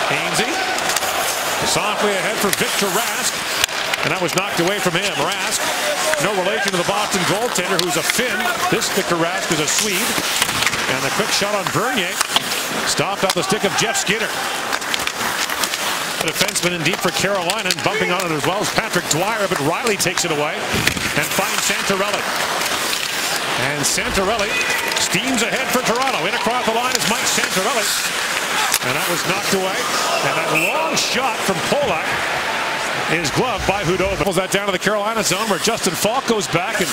Hainsey softly ahead for Victor Rask, and that was knocked away from him. Rask, no relation to the Boston goaltender, who's a Finn. This Victor Rask is a Swede. And the quick shot on Bernier stopped off the stick of Jeff Skinner. The defenseman in deep for Carolina, and bumping on it as well as Patrick Dwyer, but Riley takes it away and finds Santorelli. And Santorelli steams ahead for Toronto. In across the line is Mike Santorelli. And that was knocked away. And that long shot from Polak is gloved by Khudobin. Pulls that down to the Carolina zone where Justin Falk goes back and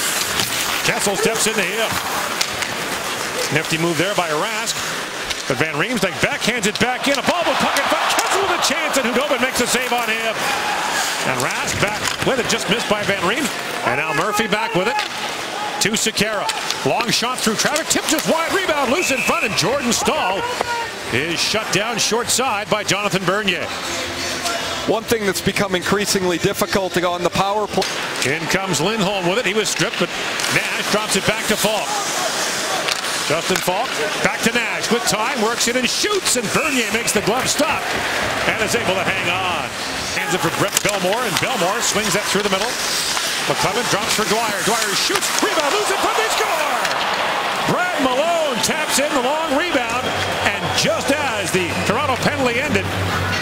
Kessel steps into him. Nifty move there by Rask. But Van Riemsdyk backhands it back in. A ball with puck in front. Kessel with a chance, and Khudobin makes a save on him. And Rask back with it, just missed by Van Riemsdyk. And now Murphy back with it to Sekera. Long shot through traffic. Tip just wide. Rebound loose in front, and Jordan Staal is shut down short side by Jonathan Bernier. One thing that's become increasingly difficult on the power play. In comes Lindholm with it. He was stripped, but Nash drops it back to Falk. Justin Falk back to Nash with time, works it and shoots, and Bernier makes the glove stop and is able to hang on. Hands it for Brett Belmore, and Belmore swings that through the middle. McClellan drops for Dwyer. Dwyer shoots, rebound, loses it, they score! Brad Malone taps in the long rebound, and just as the Toronto penalty ended,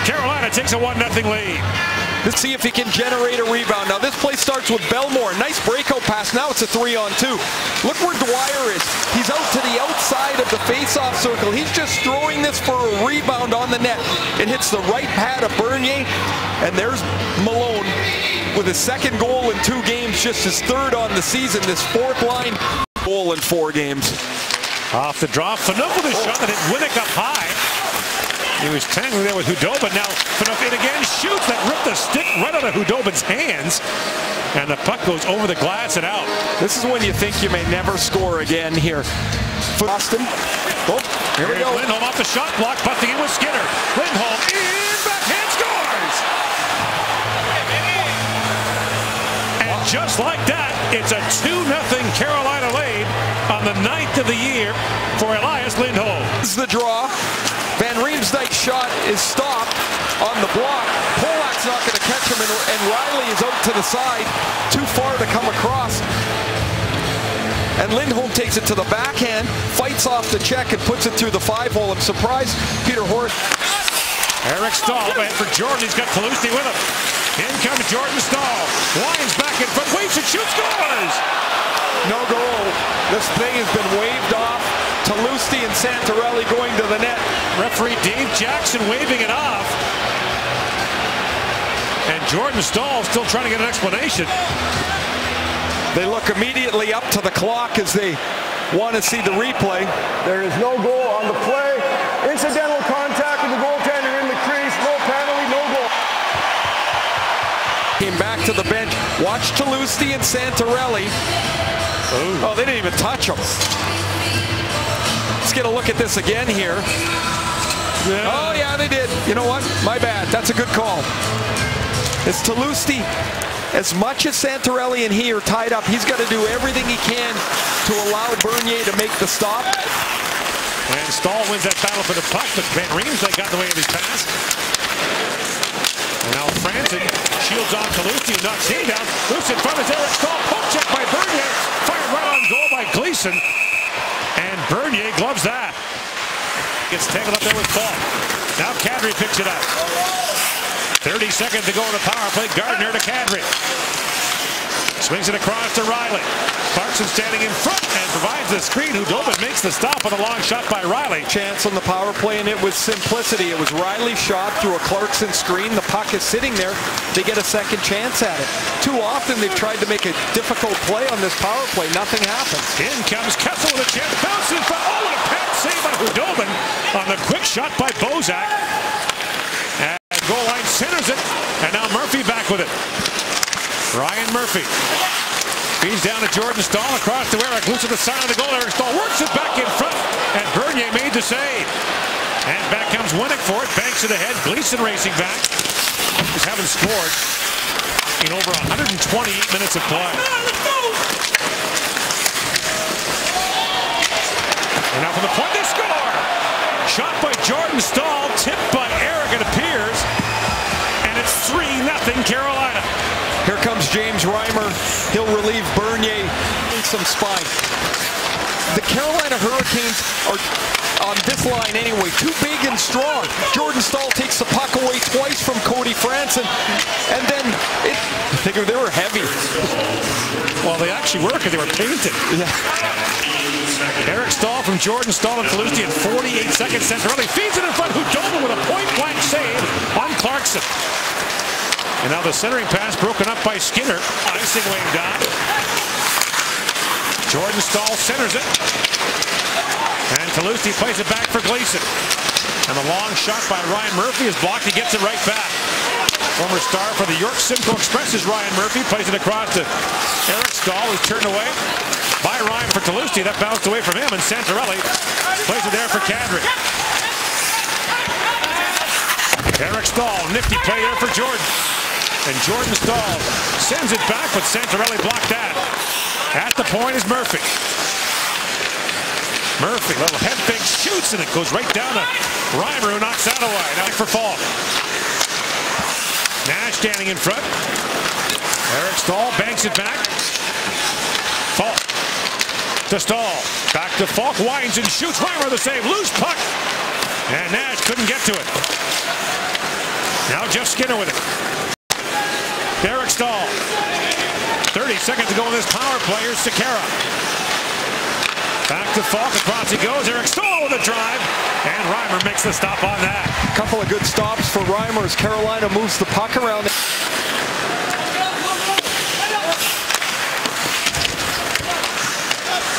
Carolina takes a 1-0 lead. Let's see if he can generate a rebound. Now this play starts with Belmore. Nice breakout pass. Now it's a 3-on-2. Look where Dwyer is. He's out to the outside of the face-off circle. He's just throwing this for a rebound on the net. It hits the right pad of Bernier, and there's Malone with his second goal in 2 games, just his 3rd on the season. This 4th line goal in 4 games. Off the draw, Phaneuf with a shot that hit Winnick up high. He was tangling there with Khudobin. Now Phaneuf in again, shoots, that ripped the stick right out of Khudobin's hands. And the puck goes over the glass and out. This is when you think you may never score again here. Boston. Oh, here we go. Lindholm off the shot block, busting in with Skinner. Lindholm in, backhand scores! And just like that, it's a 2-0 Carolina lead on the 9th of the year for Elias Lindholm. This is the draw. Van Riemsdyk's shot is stopped on the block. Polak's not going to catch him, and Riley is out to the side, too far to come across. And Lindholm takes it to the backhand, fights off the check, and puts it through the 5-hole. I'm surprised Peter Horst. Eric Staal, and for Jordan, he's got Palusti with him. In comes Jordan Staal, winds back in front, waits and shoots, scores! No goal. This thing has been waved off. Palusti and Santorelli going to the net. Referee Dave Jackson waving it off. And Jordan Staal still trying to get an explanation. They look immediately up to the clock as they want to see the replay. There is no goal on the play. Incidental contact with the goaltender in the crease. No penalty, no goal. Came back to the bench. Watch Palusti and Santorelli. Ooh. Oh, they didn't even touch him. Let's get a look at this again here. Yeah. Oh, yeah, they did. You know what? My bad. That's a good call. It's Palusti. As much as Santorelli and he are tied up, he's got to do everything he can to allow Bernier to make the stop. And Staal wins that battle for the puck, but Van Riemsdyk got in the way of his pass. And now Franzen shields on Palusti, who knocks him down. Loose in front is Eric Staal. Poke check by Bernier. Fired right on goal by Gleason. And Bernier gloves that. Gets tangled up there with Falk. Now Kadri picks it up. 30 seconds to go in the power play. Gardner to Kadri. Swings it across to Riley. Clarkson standing in front and provides the screen. Khudobin makes the stop on a long shot by Riley. Chance on the power play, and it was simplicity. It was Riley's shot through a Clarkson screen. The puck is sitting there. They get a second chance at it. Too often they've tried to make a difficult play on this power play. Nothing happens. In comes Kessel with a chance. Bounces. Oh, and a pad save by Khudobin on the quick shot by Bozak. And goal line centers it. And now Murphy back with it. Ryan Murphy feeds down to Jordan Staal across to Eric. Loose at the side of the goal. Eric Staal works it back in front, and Bernier made the save. And back comes Winnick for it. Banks it ahead. Gleason racing back. Just haven't scored in over 128 minutes of play. And now from the point they score. Shot by Jordan Staal, tipped by Eric. It appears holding Carolina. Here comes James Reimer. He'll relieve Bernier. Needs some spine. The Carolina Hurricanes are on this line anyway, too big and strong. Jordan Staal takes the puck away twice from Cody Franson, and then I think they were heavy. Well, they actually were because they were painted. Yeah. Eric Staal from Jordan Staal and Tolusti at 48 seconds. Santorelli feeds it in front. Hudobin with a point-blank save on Clarkson. And now the centering pass broken up by Skinner. Icing wing down. Jordan Staal centers it. And Tolusti plays it back for Gleason. And the long shot by Ryan Murphy is blocked. He gets it right back. Former star for the York Simcoe Express is Ryan Murphy. Plays it across to Eric Staal, who's turned away by Ryan for Tolusti. That bounced away from him, and Santorelli plays it there for Kadri. Eric Staal, nifty play there for Jordan. And Jordan Staal sends it back, but Santorelli blocked that. At the point is Murphy. Murphy, little head fake, shoots, and it goes right down to Reimer, who knocks that away. Now for Falk. Nash standing in front. Eric Staal banks it back. Falk to Staal. Back to Falk, winds and shoots. Reimer the save. Loose puck. And Nash couldn't get to it. Now Jeff Skinner with it. Eric Staal. 30 seconds to go in this power play. Here's Sekera. Back to Falk, across he goes. Eric Staal with a drive, and Reimer makes the stop on that. A couple of good stops for Reimer as Carolina moves the puck around.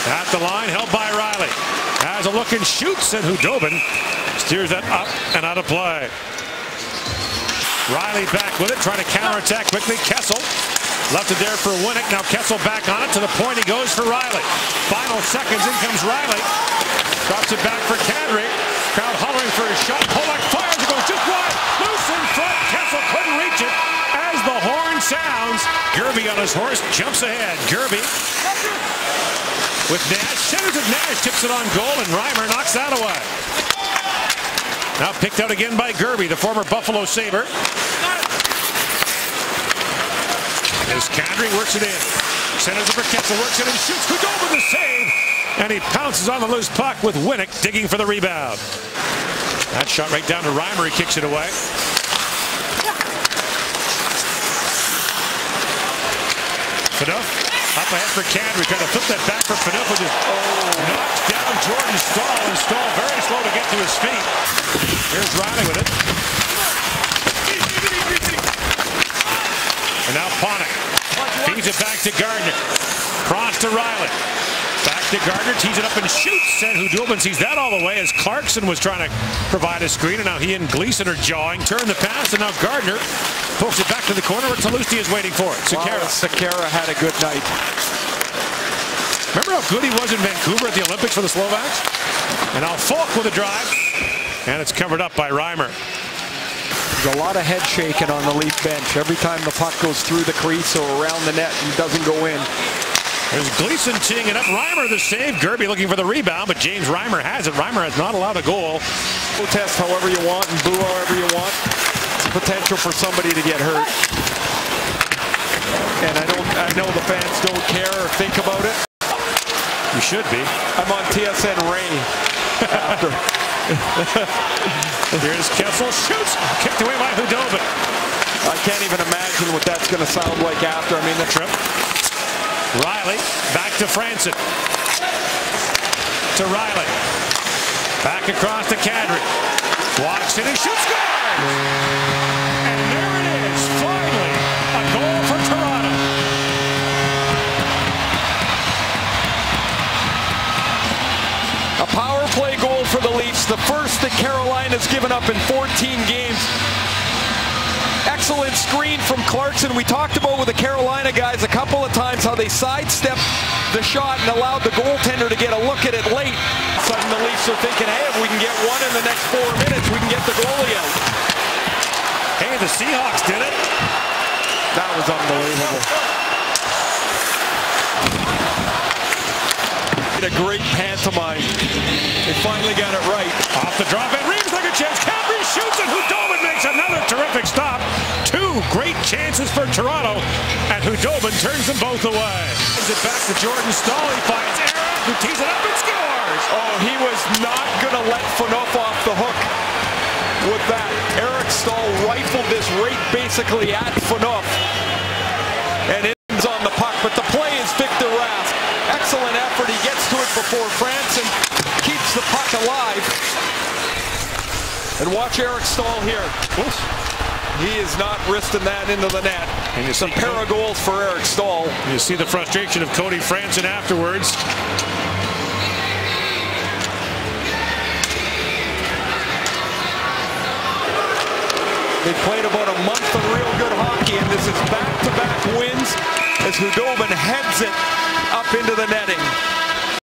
At the line, held by Riley. Has a look and shoots, and Hudobin steers that up and out of play. Riley back with it, trying to counterattack quickly. Kessel left it there for Winnick. Now Kessel back on it. To the point he goes for Riley. Final seconds. In comes Riley. Drops it back for Kadri. Crowd hollering for his shot. Polak fires. It goes just wide. Loose in front. Kessel couldn't reach it. As the horn sounds, Gerby on his horse jumps ahead. Gerby with Nash. Centers it. Nash tips it on goal, and Reimer knocks that away. Now picked out again by Gerby, the former Buffalo Sabre. As Kadri works it in. Centers it for Kessel, works it and shoots. Hudobin the save. And he pounces on the loose puck with Winnick digging for the rebound. That shot right down to Reimer. He kicks it away. Phaneuf up ahead for Kadri. Trying to flip that back for Phaneuf, which is knocks down Jordan Staal. And Staal very slow to get to his feet. Here's Riley with it. And now Panik feeds it back to Gardner. Cross to Riley. Back to Gardner, tees it up and shoots. And Hudobin sees that all the way as Clarkson was trying to provide a screen. And now he and Gleason are jawing. Turn the pass, and now Gardner pokes it back to the corner where Tolusti is waiting for it. Sekera. Wow, Sekera had a good night. Remember how good he was in Vancouver at the Olympics for the Slovaks? And now Falk with a drive. And it's covered up by Reimer. There's a lot of head shaking on the Leaf bench. Every time the puck goes through the crease or around the net and doesn't go in. There's Gleason teeing it up. Reimer the save. Gerby looking for the rebound, but James Reimer has it. Reimer has not allowed a goal. Protest however you want and boo however you want. Potential for somebody to get hurt. And I know the fans don't care or think about it. You should be. I'm on TSN Ray after. Here's Kessel, shoots, kicked away by Hudobin. I can't even imagine what that's going to sound like after. I mean, the trip. Riley, back to Franson. To Riley. Back across to Kadri. Walks in and shoots, scores! And there it is, finally, a goal for Toronto. A power play goal for the Leafs, the first that Carolina's given up in 14 games. Excellent screen from Clarkson. We talked about with the Carolina guys a couple of times how they sidestepped the shot and allowed the goaltender to get a look at it late. Suddenly the Leafs are thinking, hey, if we can get one in the next 4 minutes, we can get the goalie out. Hey, the Seahawks did it. That was unbelievable. A great pantomime. They finally got it right. Off the drop, and Reeves like a chance. Kadri shoots it. Hudobin makes another terrific stop. 2 great chances for Toronto, and Khudobin turns them both away. Gives it back to Jordan Staal. He finds Eric, who tees it up and scores. Oh, he was not going to let Phaneuf off the hook with that. Eric Staal rifled this right basically at Phaneuf, and it ends on the puck, but the play is Victor Rask. Excellent effort. He gets to it before Franson keeps the puck alive. And watch Eric Staal here. Oof. He is not wristing that into the net. And it's a pair of goals for Eric Staal. You see the frustration of Cody Franson afterwards. They played about a month of real good hockey, and this is back-to-back wins as Khudobin heads it up into the netting.